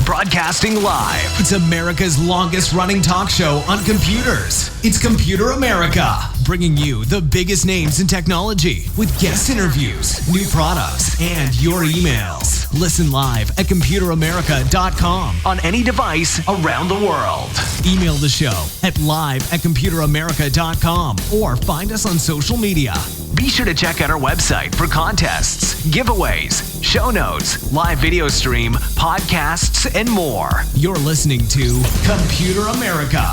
Broadcasting live. It's America's longest running talk show on computers. It's Computer America, bringing you the biggest names in technology with guest interviews, new products, and your emails. Listen live at computeramerica.com on any device around the world. Email the show at live@computeramerica.com or find us on social media. Be sure to check out our website for contests, giveaways, show notes, live video stream, podcasts, and more. You're listening to Computer America.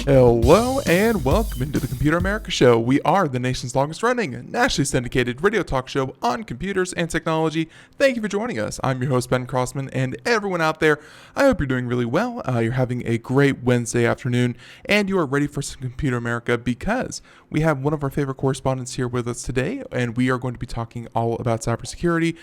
Hello and welcome into the Computer America Show. We are the nation's longest running, nationally syndicated radio talk show on computers and technology. Thank you for joining us. I'm your host, Ben Crossman, and everyone out there, I hope you're doing really well. You're having a great Wednesday afternoon, and you are ready for some Computer America because we have one of our favorite correspondents here with us today, and we are going to be talking all about cybersecurity,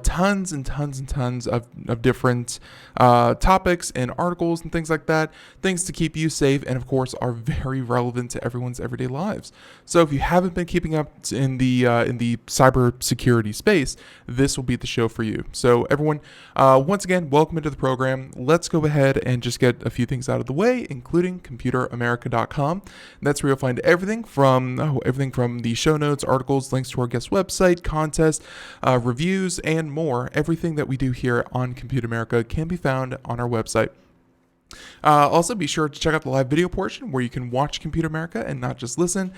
tons and tons and tons of different topics and articles and things like that, things to keep you safe, and of course are very relevant to everyone's everyday lives. So if you haven't been keeping up in the cybersecurity space, this will be the show for you. So everyone, once again, welcome into the program. Let's go ahead and just get a few things out of the way, including computeramerica.com. That's where you'll find everything from the show notes, articles, links to our guest website, contest, reviews, and more. Everything that we do here on Computer America can be found on our website. Also, be sure to check out the live video portion where you can watch Computer America and not just listen,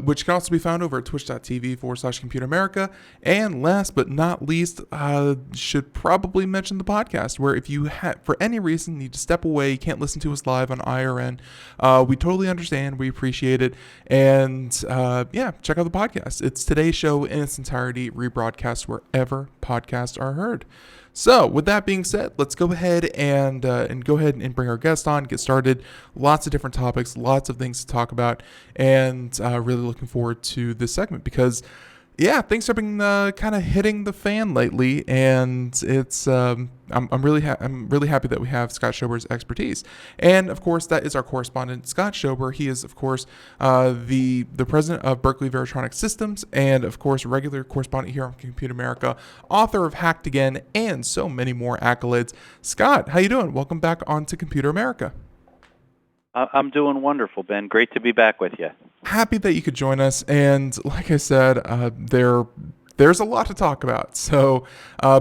which can also be found over at twitch.tv/Computer America. And last but not least, should probably mention the podcast, where if you for any reason need to step away, you can't listen to us live on IRN, we totally understand, we appreciate it. And check out the podcast. It's today's show in its entirety, rebroadcast wherever podcasts are heard. So, with that being said, let's go ahead and bring our guest on, get started. Lots of different topics, lots of things to talk about, and really looking forward to this segment because, things have been kind of hitting the fan lately, and it's I'm really happy that we have Scott Schober's expertise, and of course that is our correspondent Scott Schober. He is of course the president of Berkeley Veritonic Systems, and of course regular correspondent here on Computer America, author of Hacked Again, and so many more accolades. Scott, how you doing? Welcome back onto Computer America. I'm doing wonderful, Ben. Great to be back with you. Happy that you could join us. And like I said, there's a lot to talk about. So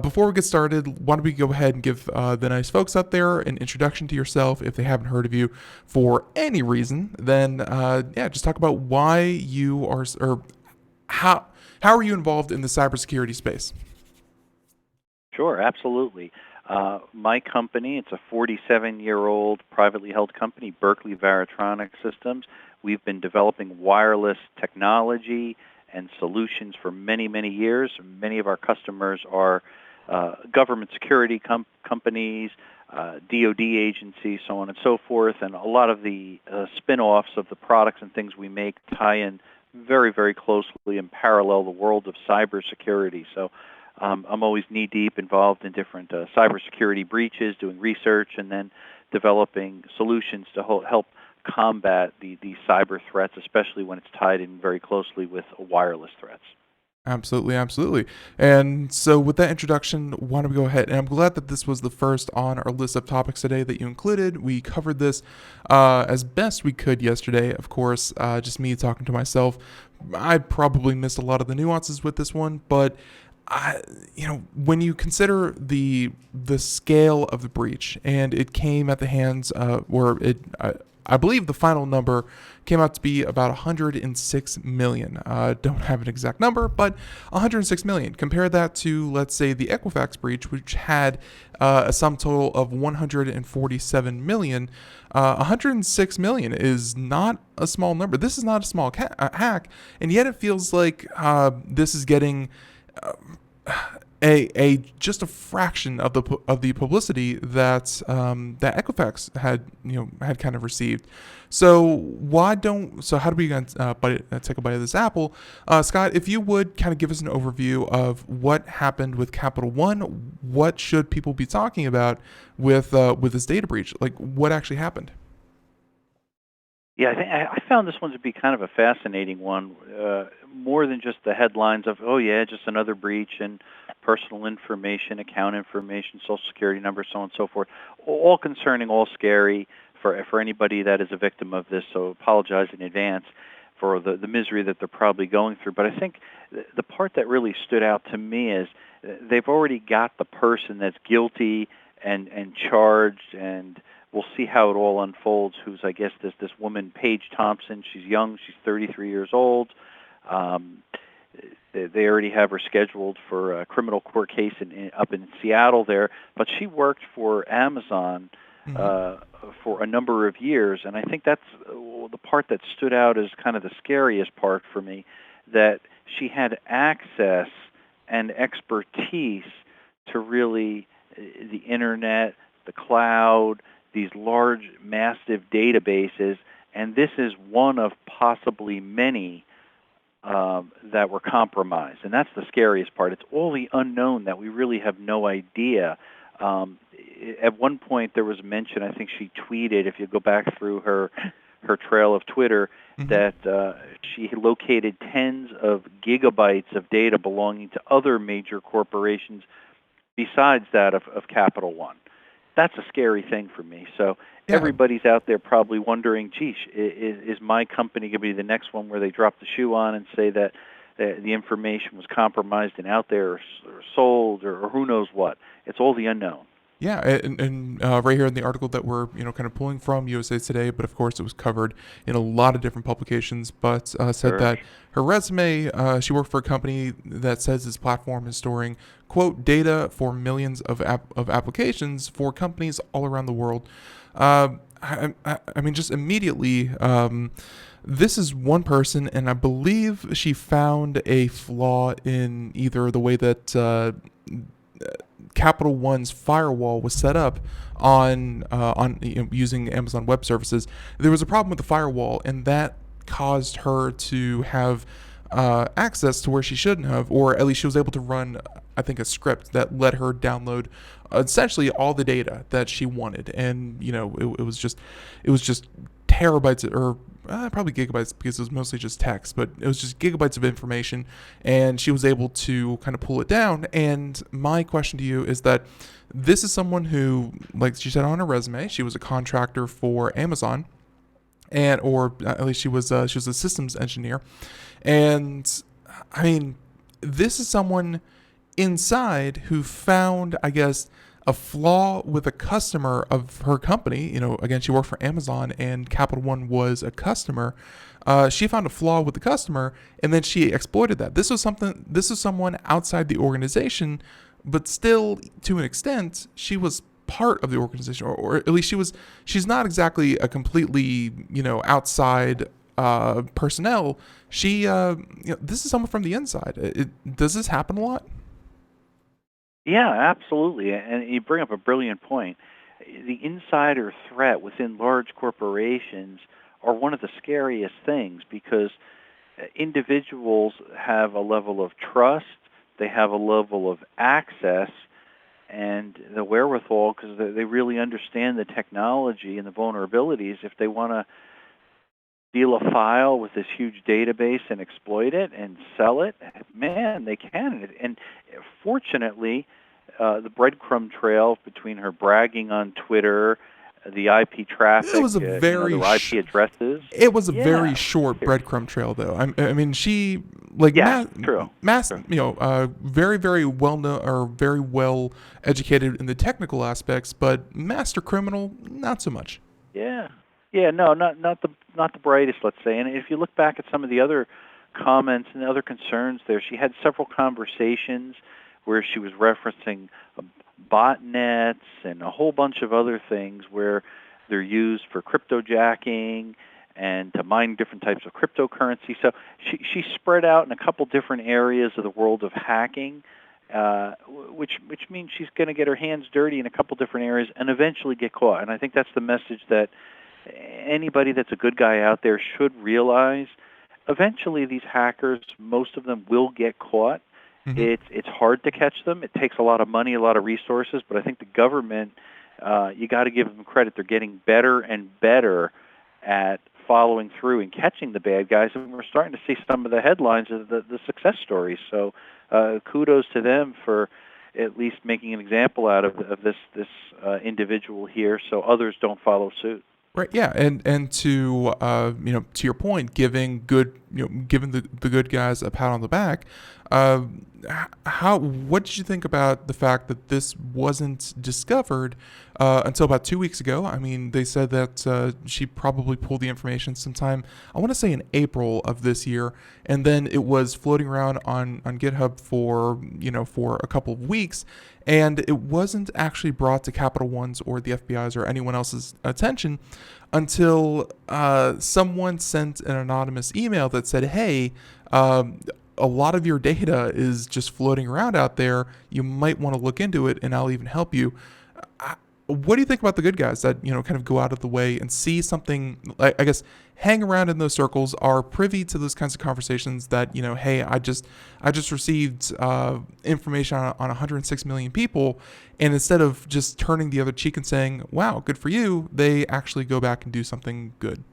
before we get started, why don't we go ahead and give the nice folks out there an introduction to yourself if they haven't heard of you for any reason. Then, just talk about why you are, or how are you involved in the cybersecurity space? Sure, absolutely. My company, it's a 47-year-old privately held company, Berkeley Veritonic Systems. We've been developing wireless technology and solutions for many, many years. Many of our customers are government security companies, DoD agencies, so on and so forth, and a lot of the spin-offs of the products and things we make tie in very, very closely and parallel the world of cybersecurity. So I'm always knee-deep involved in different cybersecurity breaches, doing research, and then developing solutions to help combat the cyber threats, especially when it's tied in very closely with wireless threats. Absolutely, absolutely. And so with that introduction, why don't we go ahead? And I'm glad that this was the first on our list of topics today that you included. We covered this as best we could yesterday. Of course, just me talking to myself. I probably missed a lot of the nuances with this one, but when you consider the scale of the breach, and it came at the hands I believe the final number came out to be about 106 million. Don't have an exact number, but 106 million. Compare that to, let's say, the Equifax breach, which had a sum total of 147 million. 106 million is not a small number. This is not a small hack, and yet it feels like this is getting a just a fraction of the publicity that that Equifax had kind of received. So how do we take a bite of this apple? Scott, if you would kind of give us an overview of what happened with Capital One, what should people be talking about with this data breach? Like, what actually happened? Yeah, I found this one to be kind of a fascinating one, more than just the headlines of, oh yeah, just another breach and personal information, account information, social security number, so on and so forth. All concerning, all scary for anybody that is a victim of this, so apologize in advance for the misery that they're probably going through. But I think the part that really stood out to me is they've already got the person that's guilty and charged, and we'll see how it all unfolds, who's, I guess, this woman, Paige Thompson. She's young. She's 33 years old. They already have her scheduled for a criminal court case up in Seattle there. But she worked for Amazon for a number of years, and I think that's the part that stood out as kind of the scariest part for me, that she had access and expertise to really the Internet, the cloud, these large, massive databases, and this is one of possibly many that were compromised. And that's the scariest part. It's all the unknown that we really have no idea. At one point, there was mention, I think she tweeted, if you go back through her trail of Twitter, that she located tens of gigabytes of data belonging to other major corporations besides that of Capital One. That's a scary thing for me. So everybody's out there probably wondering, geez, is my company going to be the next one where they drop the shoe on and say that the information was compromised and out there or sold or who knows what? It's all the unknown. Yeah, and right here in the article that we're kind of pulling from USA Today, but of course it was covered in a lot of different publications. But said that her resume, she worked for a company that says its platform is storing, quote, data for millions of applications for companies all around the world. I mean, just immediately, this is one person, and I believe she found a flaw in either the way that Capital One's firewall was set up on using Amazon Web Services. There was a problem with the firewall, and that caused her to have access to where she shouldn't have, or at least she was able to run, I think, a script that let her download essentially all the data that she wanted. And it was just terabytes, or probably gigabytes, because it was mostly just text, but it was just gigabytes of information, and she was able to kind of pull it down. And my question to you is that this is someone who, like she said on her resume, she was a contractor for Amazon, or at least she was a systems engineer. And I mean, this is someone inside who found, I guess, a flaw with a customer of her company. Again, she worked for Amazon, and Capital One was a customer. She found a flaw with the customer, and then she exploited that. This is someone outside the organization, but still, to an extent, she was part of the organization, or at least she's not exactly a completely, outside personnel. She, this is someone from the inside. Does this happen a lot? Yeah, absolutely. And you bring up a brilliant point. The insider threat within large corporations are one of the scariest things, because individuals have a level of trust, they have a level of access, and the wherewithal, because they really understand the technology and the vulnerabilities. If they want to steal a file with this huge database and exploit it and sell it, man, they can. And fortunately, the breadcrumb trail between her bragging on Twitter, the IP traffic, it was a very the IP addresses. It was a very short breadcrumb trail, though. I mean, she true. Very, very well known, or very well educated in the technical aspects, but master criminal, not so much. Yeah. Yeah, no, not the brightest, let's say. And if you look back at some of the other comments and other concerns there, she had several conversations where she was referencing botnets and a whole bunch of other things where they're used for cryptojacking and to mine different types of cryptocurrency. So she spread out in a couple different areas of the world of hacking, which means she's going to get her hands dirty in a couple different areas and eventually get caught. And I think that's the message that anybody that's a good guy out there should realize. Eventually, these hackers, most of them will get caught. Hmm. It's hard to catch them. It takes a lot of money, a lot of resources. But I think the government, you got to give them credit. They're getting better and better at following through and catching the bad guys. And we're starting to see some of the headlines of the success stories. So kudos to them for at least making an example out of this individual here, so others don't follow suit. Right. Yeah. And to to your point, giving the good guys a pat on the back. Uh, what did you think about the fact that this wasn't discovered until about 2 weeks ago? I mean, they said that she probably pulled the information sometime, I want to say in April of this year, and then it was floating around on GitHub for a couple of weeks, and it wasn't actually brought to Capital One's or the FBI's or anyone else's attention until someone sent an anonymous email that said, "Hey, a lot of your data is just floating around out there. You might want to look into it, and I'll even help you." What do you think about the good guys that kind of go out of the way and see something? I guess hang around in those circles, are privy to those kinds of conversations that hey, I just received information on 106 million people, and instead of just turning the other cheek and saying, "Wow, good for you," they actually go back and do something good.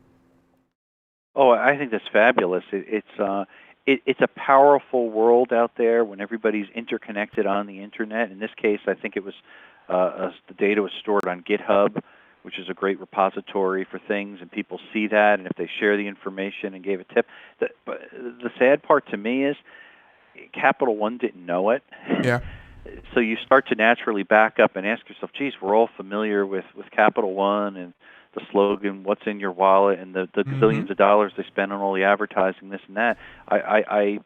Oh, I think that's fabulous. It's a powerful world out there when everybody's interconnected on the internet. In this case, I think it was the data was stored on GitHub, which is a great repository for things, and people see that, and if they share the information and gave a tip. But the sad part to me is Capital One didn't know it. Yeah. So you start to naturally back up and ask yourself, geez, we're all familiar with Capital One and the slogan, "What's in your wallet," and the Mm-hmm. billions of dollars they spend on all the advertising, this and that. I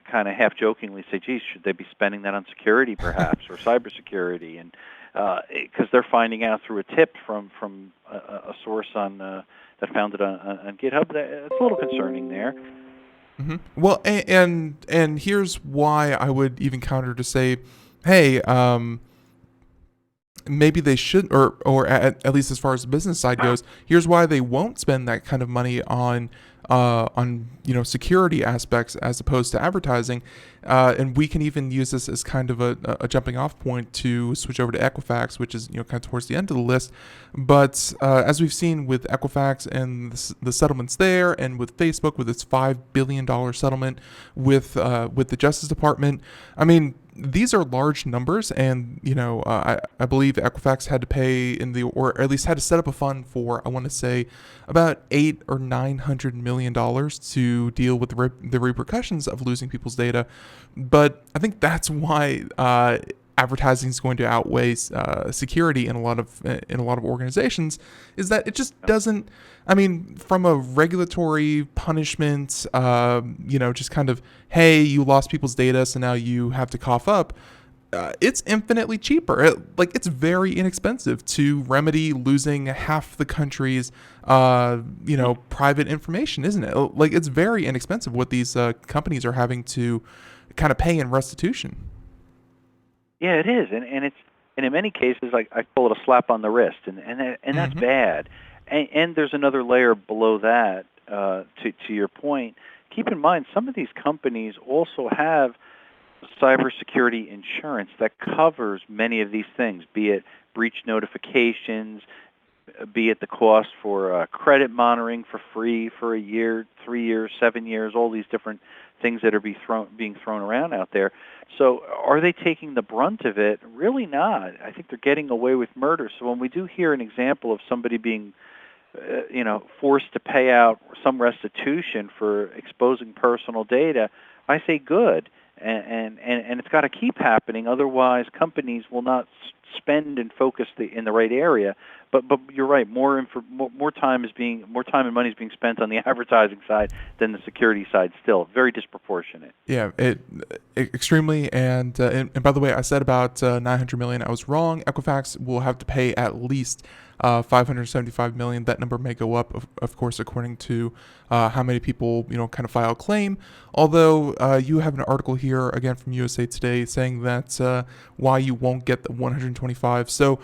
kind of half-jokingly say, geez, should they be spending that on security perhaps or cybersecurity? And because they're finding out through a tip from a source that found it on GitHub, it's a little concerning there. Hmm. Well, and here's why I would even counter to say, hey, maybe they should, or at least as far as the business side goes, here's why they won't spend that kind of money on security aspects as opposed to advertising, and we can even use this as kind of a jumping off point to switch over to Equifax, which is kind of towards the end of the list. But as we've seen with Equifax and the settlements there, and with Facebook with its $5 billion settlement with the Justice Department, I mean, these are large numbers, and I believe Equifax had to pay or at least had to set up a fund for, I want to say, about $800 or $900 million to deal with the repercussions of losing people's data. But I think that's why advertising is going to outweigh security in a lot of organizations. Is that it just doesn't. I mean, from a regulatory punishment, just kind of, hey, you lost people's data, so now you have to cough up. It's infinitely cheaper. It's very inexpensive to remedy losing half the country's, private information, isn't it? Like, it's very inexpensive what these companies are having to kind of pay in restitution. Yeah, it is, and in many cases, like, I call it a slap on the wrist, and that's Mm-hmm. bad. And there's another layer below that. To your point, keep in mind some of these companies also have cybersecurity insurance that covers many of these things, be it breach notifications, be it the cost for credit monitoring for free for a year, 3 years, 7 years, all these different things that are being thrown around out there. So are they taking the brunt of it? Really not. I think they're getting away with murder. So when we do hear an example of somebody being forced to pay out some restitution for exposing personal data, I say good. and it's got to keep happening. Otherwise, companies will not spend and focus in the right area. But you're right. More time and money is being spent on the advertising side than the security side. Still, very disproportionate. Yeah, extremely. And by the way, I said about $900 million. I was wrong. Equifax will have to pay at least $575 million. That number may go up, of course, according to how many people kind of file a claim. Although you have an article here again from USA Today saying that why you won't get the 125. So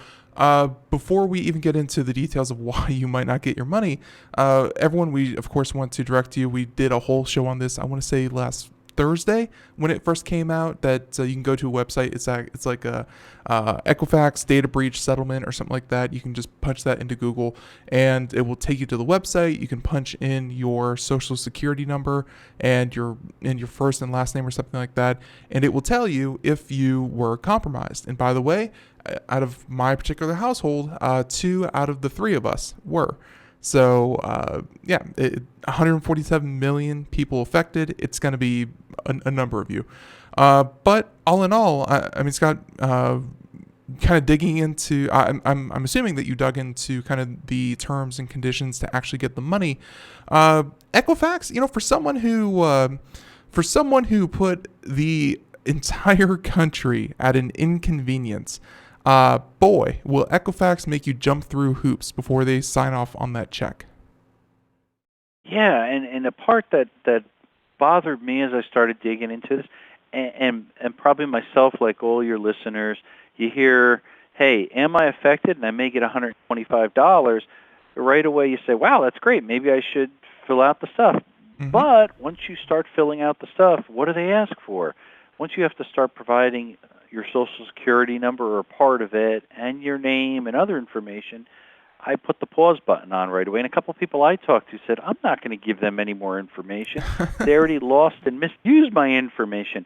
before we even get into the details of why you might not get your money, everyone, we of course want to direct you. We did a whole show on this. I want to say last Thursday when it first came out that you can go to a website. It's like a Equifax data breach settlement or something like that. You can just punch that into Google and it will take you to the website. You can punch in your social security number and your first and last name or something like that, and it will tell you if you were compromised. And by the way, out of my particular household, 2 out of the 3 of us were. So, 147 million people affected. It's going to be a number of you. But all in all, I mean, Scott, kind of digging into, I'm assuming that you dug into kind of the terms and conditions to actually get the money. Equifax, for someone who put the entire country at an inconvenience, boy, will Equifax make you jump through hoops before they sign off on that check. Yeah, and the part that bothered me as I started digging into this, and probably myself, like all your listeners, you hear, hey, am I affected? And I may get $125. Right away you say, wow, that's great. Maybe I should fill out the stuff. Mm-hmm. But once you start filling out the stuff, what do they ask for? Once you have to start providing your Social Security number or part of it and your name and other information, I put the pause button on right away. And a couple of people I talked to said, I'm not going to give them any more information. They already lost and misused my information.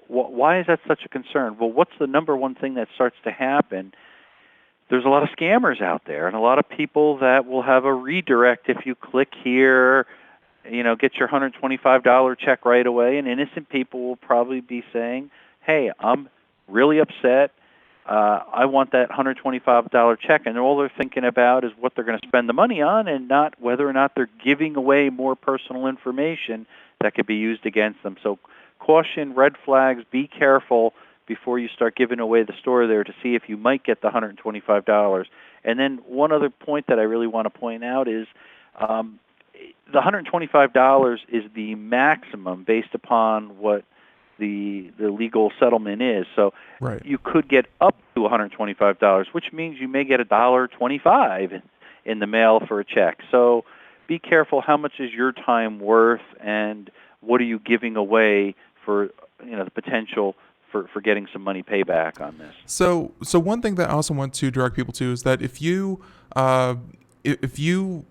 Why is that such a concern? Well, what's the number one thing that starts to happen? There's a lot of scammers out there and a lot of people that will have a redirect if you click here, get your $125 check right away. And innocent people will probably be saying, hey, I'm really upset. I want that $125 check, and all they're thinking about is what they're going to spend the money on and not whether or not they're giving away more personal information that could be used against them. So caution, red flags, be careful before you start giving away the store there to see if you might get the $125. And then one other point that I really want to point out is the $125 is the maximum based upon what the legal settlement is. So right. You could get up to $125, which means you may get $1.25 in the mail for a check. So be careful. How much is your time worth, and what are you giving away for the potential for getting some money payback on this? So one thing that I also want to direct people to is that if you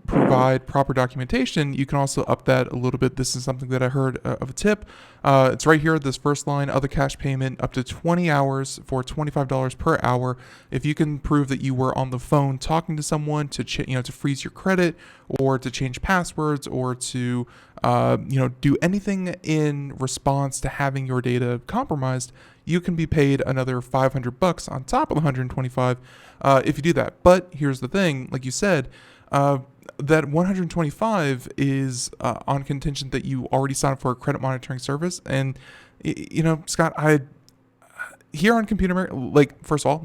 provide proper documentation, you can also up that a little bit. This is something that I heard of a tip. It's right here, this first line, other cash payment up to 20 hours for $25 per hour. If you can prove that you were on the phone talking to someone to to freeze your credit or to change passwords or to do anything in response to having your data compromised, you can be paid another $500 on top of the $125 if you do that. But here's the thing, like you said, that $125 is on contingent that you already signed up for a credit monitoring service. And Scott, here on Computer America, like, first of all,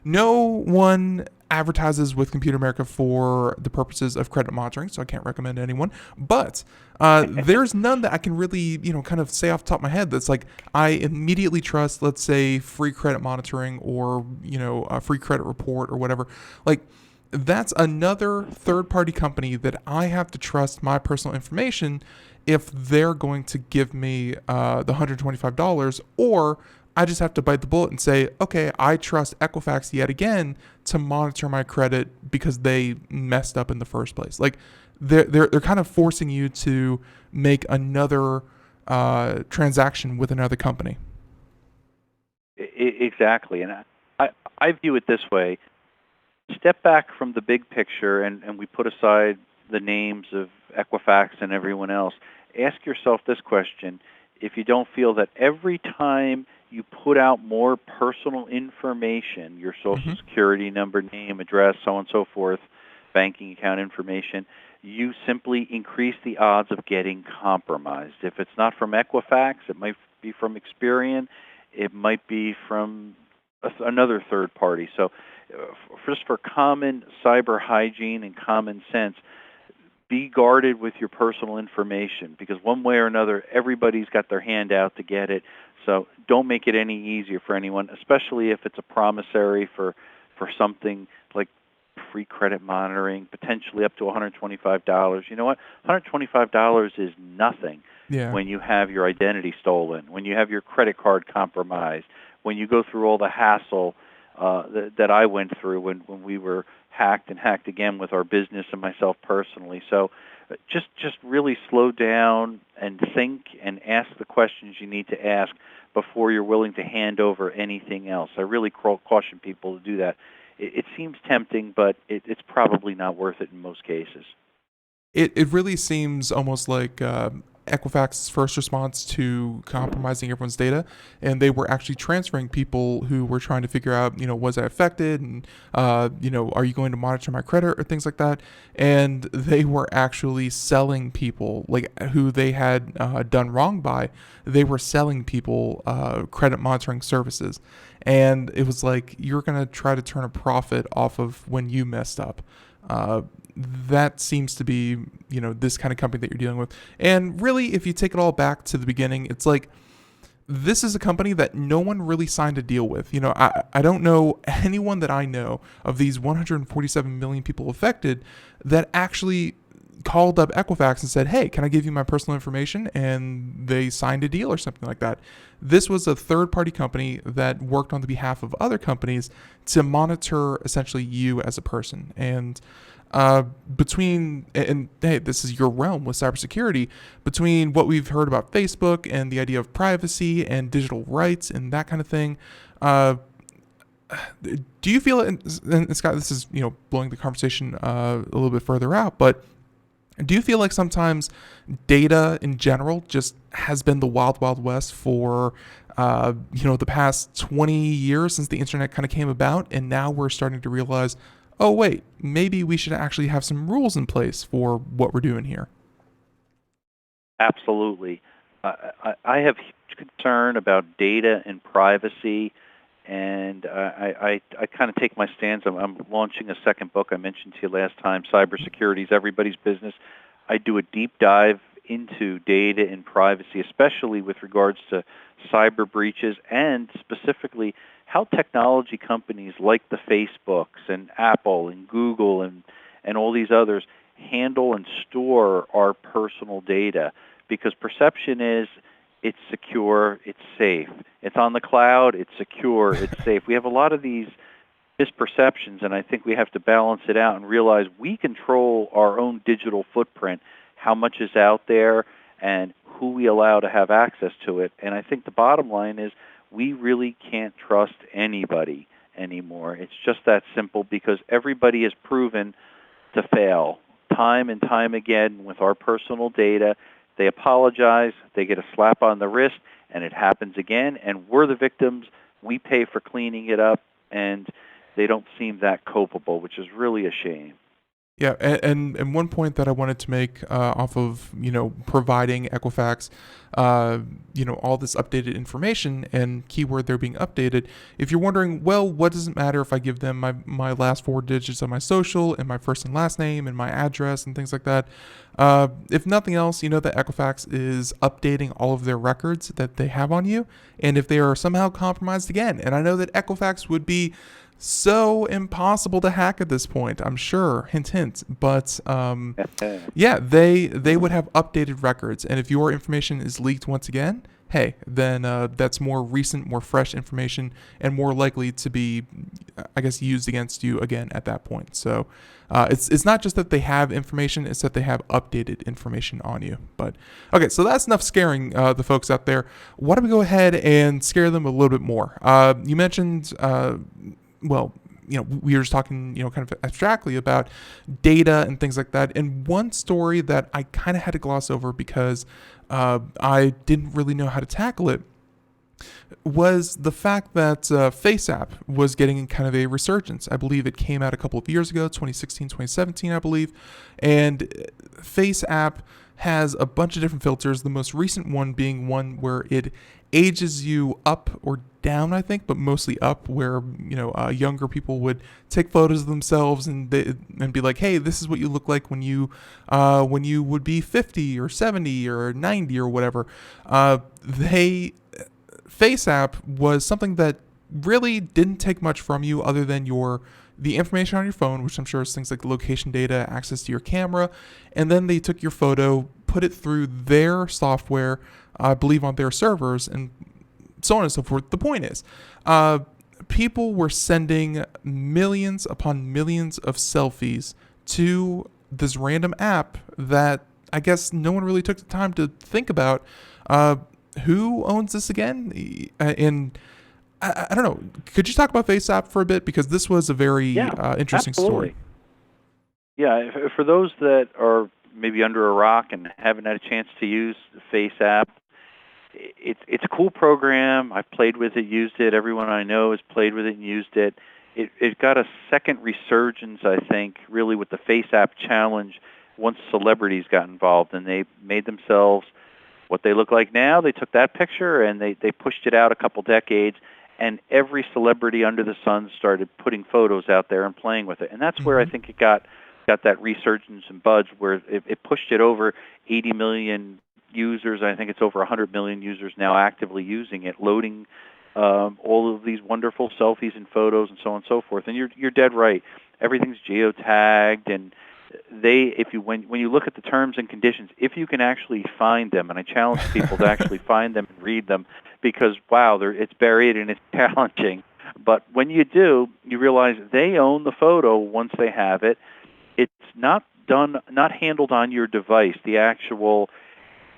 no one advertises with Computer America for the purposes of credit monitoring, so I can't recommend anyone. But there's none that I can really, kind of say off the top of my head that's like I immediately trust. Let's say free credit monitoring or a free credit report or whatever. Like, that's another third-party company that I have to trust my personal information if they're going to give me the $125, or I just have to bite the bullet and say, okay, I trust Equifax yet again to monitor my credit because they messed up in the first place. Like, they're kind of forcing you to make another transaction with another company. Exactly, and I view it this way. Step back from the big picture, and we put aside the names of Equifax and everyone else. Ask yourself this question. if you don't feel that every time you put out more personal information, your social security number, name, address, so on and so forth, banking account information, you simply increase the odds of getting compromised. If it's not from Equifax, it might be from Experian, it might be from another third party. So just for common cyber hygiene and common sense, be guarded with your personal information, because one way or another, everybody's got their hand out to get it. So don't make it any easier for anyone, especially if it's a promissory for something like free credit monitoring, potentially up to $125. You know what? $125 is nothing when you have your identity stolen, when you have your credit card compromised, when you go through all the hassle that I went through when we were hacked and hacked again with our business and myself personally. So just really slow down and think and ask the questions you need to ask before you're willing to hand over anything else. I really caution people to do that. It seems tempting, but it's probably not worth it in most cases. It really seems almost like Equifax's first response to compromising everyone's data, and they were actually transferring people who were trying to figure out, was I affected, and are you going to monitor my credit or things like that, and they were actually selling people who they had done wrong by. They were selling people credit monitoring services, and it was like, you're going to try to turn a profit off of when you messed up. That seems to be, this kind of company that you're dealing with. And really, if you take it all back to the beginning, it's like, this is a company that no one really signed a deal with. I don't know anyone that I know of these 147 million people affected that actually called up Equifax and said, hey, can I give you my personal information? And they signed a deal or something like that. This was a third-party company that worked on the behalf of other companies to monitor essentially you as a person. And hey, this is your realm with cybersecurity, between what we've heard about Facebook and the idea of privacy and digital rights and that kind of thing, do you feel, and Scott, this is, blowing the conversation a little bit further out, but do you feel like sometimes data in general just has been the wild, wild west for, the past 20 years since the internet kind of came about, and now we're starting to realize, oh, wait, maybe we should actually have some rules in place for what we're doing here? Absolutely. I have huge concern about data and privacy, and I kind of take my stance. I'm launching a second book. I mentioned to you last time, Cybersecurity is Everybody's Business. I do a deep dive into data and privacy, especially with regards to cyber breaches, and specifically how technology companies like the Facebooks and Apple and Google and all these others handle and store our personal data, because perception is it's secure, it's safe. It's on the cloud, it's secure, it's safe. We have a lot of these misperceptions, and I think we have to balance it out and realize we control our own digital footprint, how much is out there, and who we allow to have access to it. And I think the bottom line is we really can't trust anybody anymore. It's just that simple, because everybody has proven to fail time and time again with our personal data. They apologize, they get a slap on the wrist, and it happens again, and we're the victims. We pay for cleaning it up, and they don't seem that culpable, which is really a shame. Yeah, and one point that I wanted to make off of, providing Equifax, all this updated information, and keyword they're being updated. If you're wondering, well, what does it matter if I give them my last 4 digits of my social and my first and last name and my address and things like that? If nothing else, that Equifax is updating all of their records that they have on you. And if they are somehow compromised again, and I know that Equifax would be so impossible to hack at this point, I'm sure, hint, hint. But yeah, they would have updated records. And if your information is leaked once again, hey, then that's more recent, more fresh information, and more likely to be, I guess, used against you again at that point. So it's not just that they have information, it's that they have updated information on you. But okay, so that's enough scaring the folks out there. Why don't we go ahead and scare them a little bit more? You mentioned we were just talking, kind of abstractly about data and things like that. And one story that I kind of had to gloss over because I didn't really know how to tackle it was the fact that FaceApp was getting kind of a resurgence. I believe it came out a couple of years ago, 2016, 2017, I believe. And FaceApp has a bunch of different filters, the most recent one being one where it ages you up or down, I think, but mostly up, where younger people would take photos of themselves and be like, hey, this is what you look like when you would be 50 or 70 or 90 or whatever. FaceApp was something that really didn't take much from you other than the information on your phone, which I'm sure is things like location data, access to your camera, and then they took your photo, put it through their software, I believe on their servers, and so on and so forth. The point is, people were sending millions upon millions of selfies to this random app that I guess no one really took the time to think about who owns this again. And I don't know. Could you talk about FaceApp for a bit? Because this was a very interesting absolutely. story. Yeah, for those that are maybe under a rock and haven't had a chance to use FaceApp, it's a cool program. I've played with it, used it. Everyone I know has played with it and used it. It got a second resurgence, I think, really with the FaceApp challenge once celebrities got involved and they made themselves what they look like now. They took that picture and they pushed it out a couple decades, and every celebrity under the sun started putting photos out there and playing with it. And that's where I think it got that resurgence and buzz, where it pushed it over 80 million users. I think it's over 100 million users now actively using it, loading all of these wonderful selfies and photos and so on and so forth. And you're dead right. Everything's geotagged, and when you look at the terms and conditions, if you can actually find them, and I challenge people to actually find them and read them, because wow, it's buried and it's challenging. But when you do, you realize they own the photo once they have it. It's not handled on your device, the actual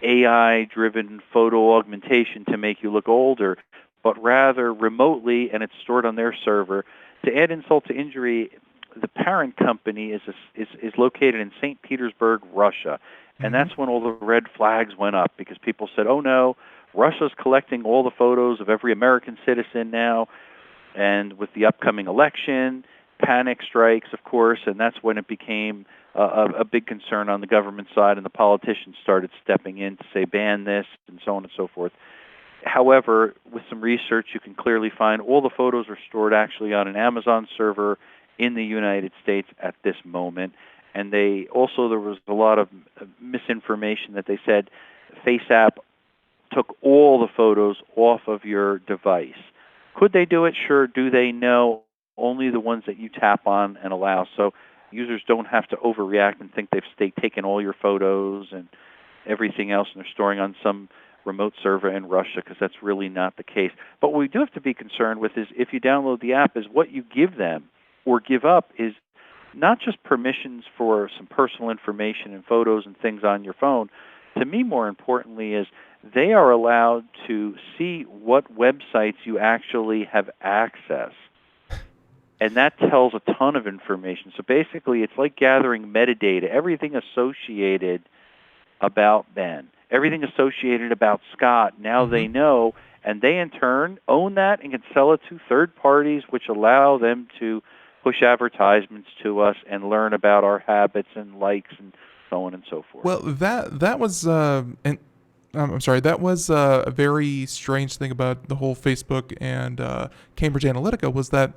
AI-driven photo augmentation to make you look older, but rather remotely, and it's stored on their server. To add insult to injury, the parent company is located in St. Petersburg, Russia, and that's when all the red flags went up, because people said, oh no, Russia's collecting all the photos of every American citizen now, and with the upcoming election, panic strikes, of course, and that's when it became a big concern on the government side, and the politicians started stepping in to say ban this and so on and so forth. However, with some research, you can clearly find all the photos are stored actually on an Amazon server in the United States at this moment. And there was a lot of misinformation that they said FaceApp took all the photos off of your device. Could they do it? Sure. Do they know? Only the ones that you tap on and allow. So users don't have to overreact and think they've taken all your photos and everything else and they're storing on some remote server in Russia, because that's really not the case. But what we do have to be concerned with is if you download the app, is what you give them or give up is not just permissions for some personal information and photos and things on your phone. To me, more importantly, is they are allowed to see what websites you actually have access. And that tells a ton of information. So basically, it's like gathering metadata, everything associated about Ben, everything associated about Scott. Now they know, and they in turn own that and can sell it to third parties, which allow them to push advertisements to us and learn about our habits and likes and so on and so forth. Well, that was that was a very strange thing about the whole Facebook and Cambridge Analytica, was that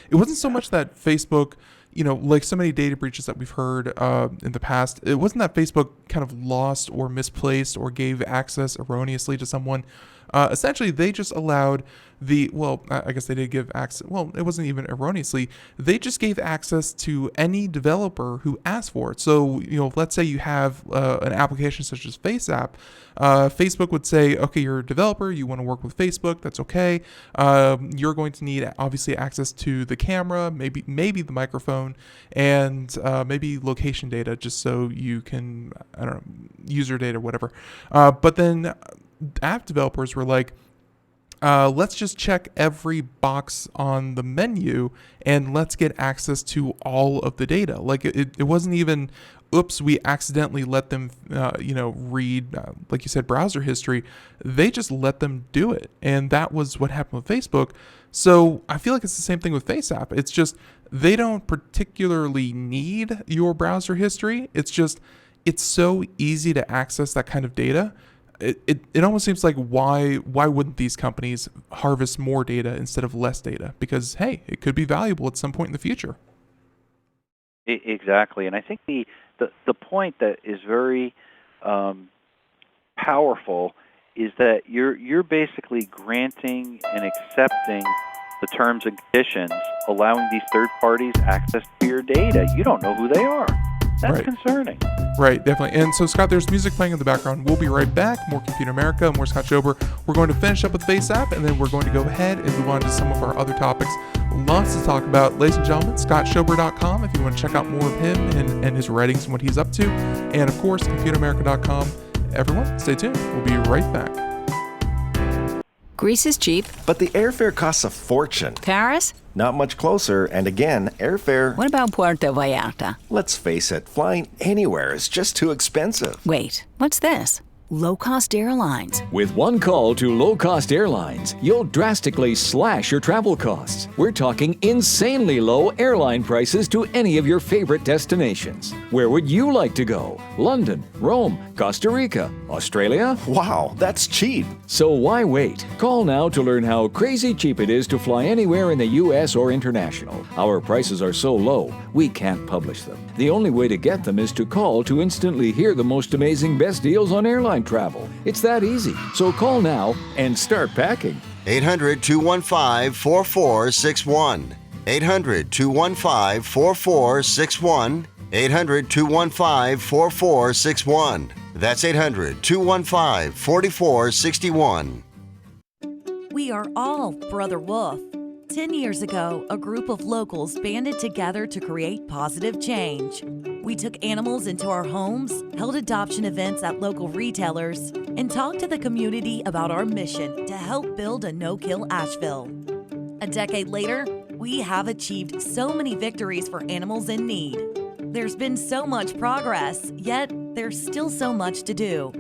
it wasn't so much that Facebook, like so many data breaches that we've heard in the past, it wasn't that Facebook kind of lost or misplaced or gave access erroneously to someone. Essentially, they just allowed I guess they did give access. Well, it wasn't even erroneously. They just gave access to any developer who asked for it. So, let's say you have an application such as FaceApp. Facebook would say, okay, you're a developer, you want to work with Facebook, that's okay. You're going to need, obviously, access to the camera, maybe the microphone, and maybe location data, just so you can, user data, whatever. But then app developers were like, let's just check every box on the menu and let's get access to all of the data. Like it wasn't even, oops, we accidentally let them, read, like you said, browser history. They just let them do it. And that was what happened with Facebook. So I feel like it's the same thing with FaceApp. It's just, they don't particularly need your browser history. It's just, it's so easy to access that kind of data. It almost seems like why wouldn't these companies harvest more data instead of less data? Because, hey, it could be valuable at some point in the future. Exactly. And I think the point that is very powerful is that you're basically granting and accepting the terms and conditions, allowing these third parties access to your data. You don't know who they are. That's concerning. Right, definitely. And so, Scott, there's music playing in the background. We'll be right back. More Computer America, more Scott Schober. We're going to finish up with FaceApp, and then we're going to go ahead and move on to some of our other topics. Lots to talk about. Ladies and gentlemen, scottschober.com if you want to check out more of him and his writings and what he's up to. And, of course, computeramerica.com. Everyone, stay tuned. We'll be right back. Greece is cheap. But the airfare costs a fortune. Paris? Not much closer, and again, airfare... What about Puerto Vallarta? Let's face it, flying anywhere is just too expensive. Wait, what's this? Low-cost airlines. With one call to low-cost airlines, you'll drastically slash your travel costs. We're talking insanely low airline prices to any of your favorite destinations. Where would you like to go? London, Rome, Costa Rica, Australia? Wow, that's cheap. So why wait? Call now to learn how crazy cheap it is to fly anywhere in the U.S. or international. Our prices are so low, we can't publish them. The only way to get them is to call to instantly hear the most amazing best deals on airline travel. It's that easy. So call now and start packing. 800-215-4461. 800-215-4461. 800-215-4461. That's 800-215-4461. We are all Brother Wolf. 10 years ago, a group of locals banded together to create positive change. We took animals into our homes, held adoption events at local retailers, and talked to the community about our mission to help build a no-kill Asheville. A decade later, we have achieved so many victories for animals in need. There's been so much progress, yet there's still so much to do.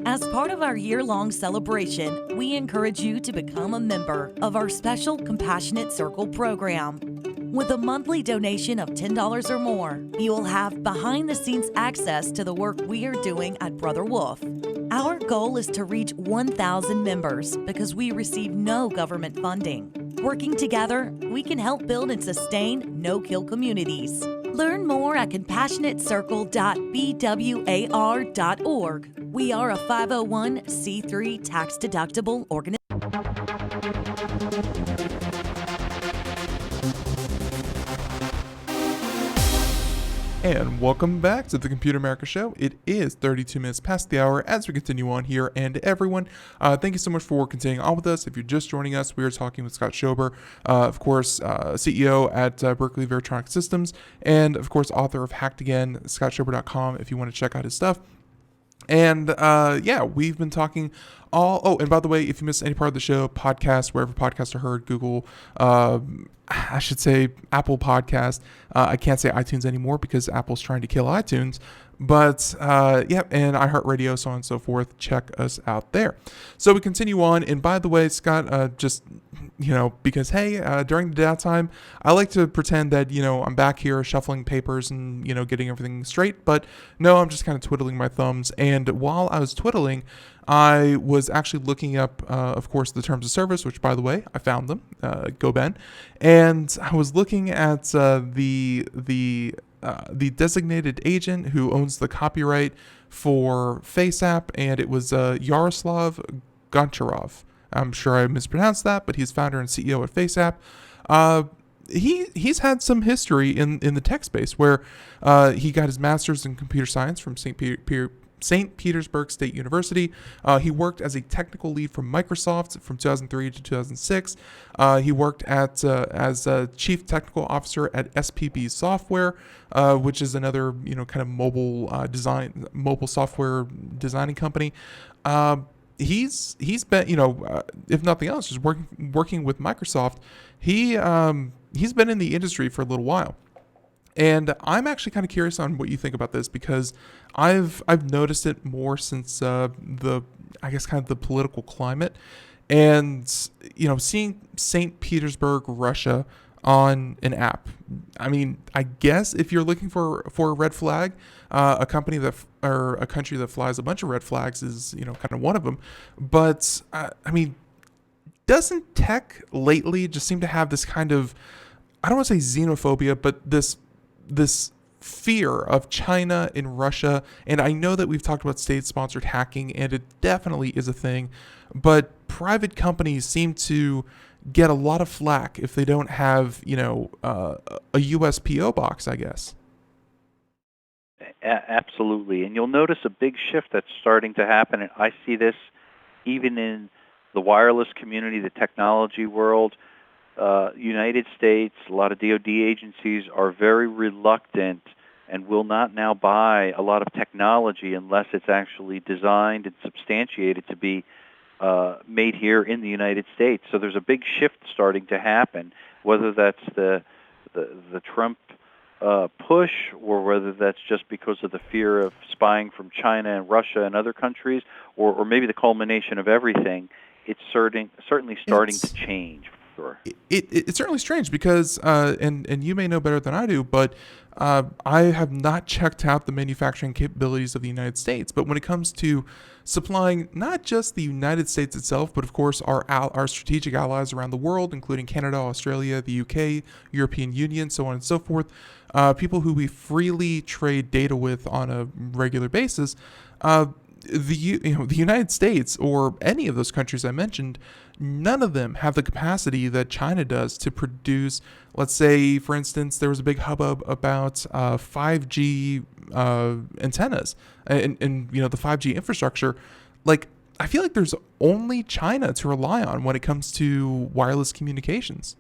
As part of our year-long celebration, we encourage you to become a member of our special Compassionate Circle program. With a monthly donation of $10 or more, you will have behind-the-scenes access to the work we are doing at Brother Wolf. Our goal is to reach 1,000 members because we receive no government funding. Working together, we can help build and sustain no-kill communities. Learn more at compassionatecircle.bwar.org. We are a 501c3 tax-deductible organization. And welcome back to the Computer America Show. It is 32 minutes past the hour as we continue on here. And everyone, thank you so much for continuing on with us. If you're just joining us, we are talking with Scott Schober, of course, CEO at Berkeley Veritronic Systems, and of course, author of Hacked Again, scottschober.com if you want to check out his stuff. And we've been talking and by the way, if you missed any part of the show, podcast, wherever podcasts are heard, Google, I should say Apple Podcast. I can't say iTunes anymore because Apple's trying to kill iTunes. But and iHeartRadio, so on and so forth. Check us out there. So we continue on. And by the way, Scott, because during the downtime, I like to pretend that, I'm back here shuffling papers and, getting everything straight. But no, I'm just kind of twiddling my thumbs. And while I was twiddling, I was actually looking up, of course, the terms of service, which, by the way, I found them. Go Ben. And I was looking at the designated agent who owns the copyright for FaceApp, and it was Yaroslav Goncharov. I'm sure I mispronounced that, but he's founder and CEO at FaceApp. He's had some history in the tech space where he got his master's in computer science from St. Petersburg State University. He worked as a technical lead for Microsoft from 2003 to 2006. He worked as a chief technical officer at SPB Software, which is another kind of mobile software designing company. he's been, if nothing else, just working with Microsoft. He's been in the industry for a little while. And I'm actually kind of curious on what you think about this, because I've noticed it more since the political climate, and seeing St. Petersburg, Russia on an app. I mean, I guess if you're looking for a red flag, a country that flies a bunch of red flags is kind of one of them. But I mean, doesn't tech lately just seem to have this kind of, I don't want to say xenophobia, but this fear of China and Russia? And I know that we've talked about state-sponsored hacking, and it definitely is a thing, but private companies seem to get a lot of flack if they don't have, a US PO box, I guess. Absolutely. And you'll notice a big shift that's starting to happen. And I see this even in the wireless community, the technology world. United States, a lot of DoD agencies are very reluctant and will not now buy a lot of technology unless it's actually designed and substantiated to be made here in the United States. So there's a big shift starting to happen, whether that's the Trump push, or whether that's just because of the fear of spying from China and Russia and other countries, or maybe the culmination of everything. It's certainly starting to change. Sure. It's certainly strange because, and you may know better than I do, but I have not checked out the manufacturing capabilities of the United States. But when it comes to supplying not just the United States itself, but of course our strategic allies around the world, including Canada, Australia, the UK, European Union, so on and so forth, people who we freely trade data with on a regular basis, the United States or any of those countries I mentioned, none of them have the capacity that China does to produce. Let's say, for instance, there was a big hubbub about 5G antennas and the 5G infrastructure. Like, I feel like there's only China to rely on when it comes to wireless communications.